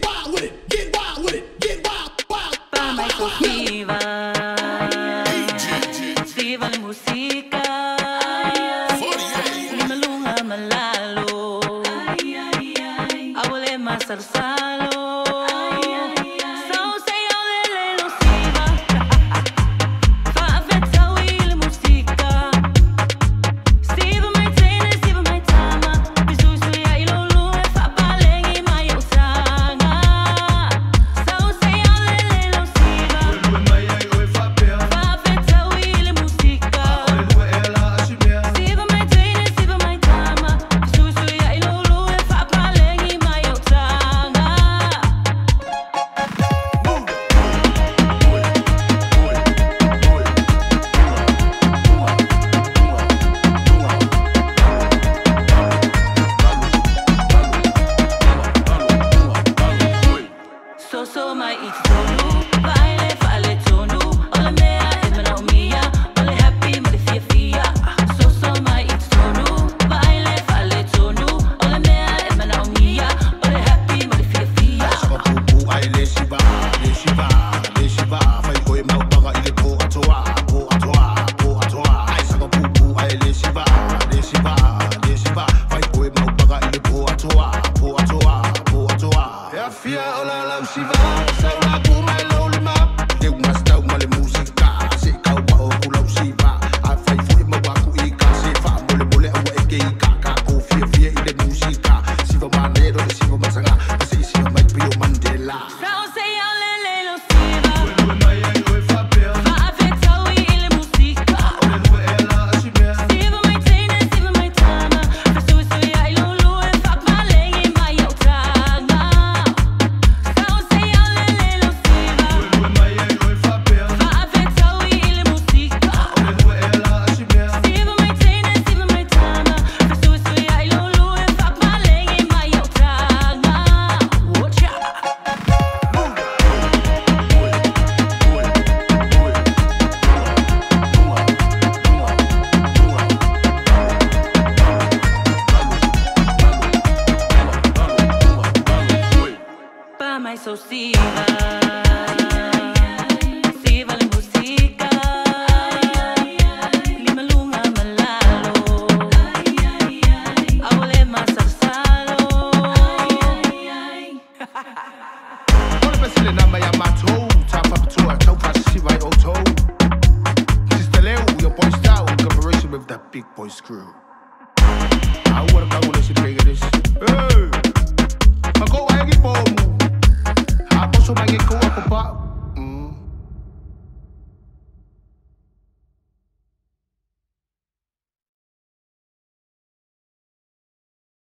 wild with it, get wild with it, get wild, wild. Pamay Sofia, viva la música, malunga malalo, abole masarsalo. So my eat tonu, baile fale tonu, ole mea e mana o mia, ole happy ma fia fia. So my eat tonu, baile fale tonu, ole mea e mana o mia, ole happy ma fia fia. Saka pupu ai le shiva, fai koe mau panga i le po atoa. Ai saka pupu ai le shiva, fai koe mau panga i le po atoa. Ja fia ola lam shiva. Pamay Sofia.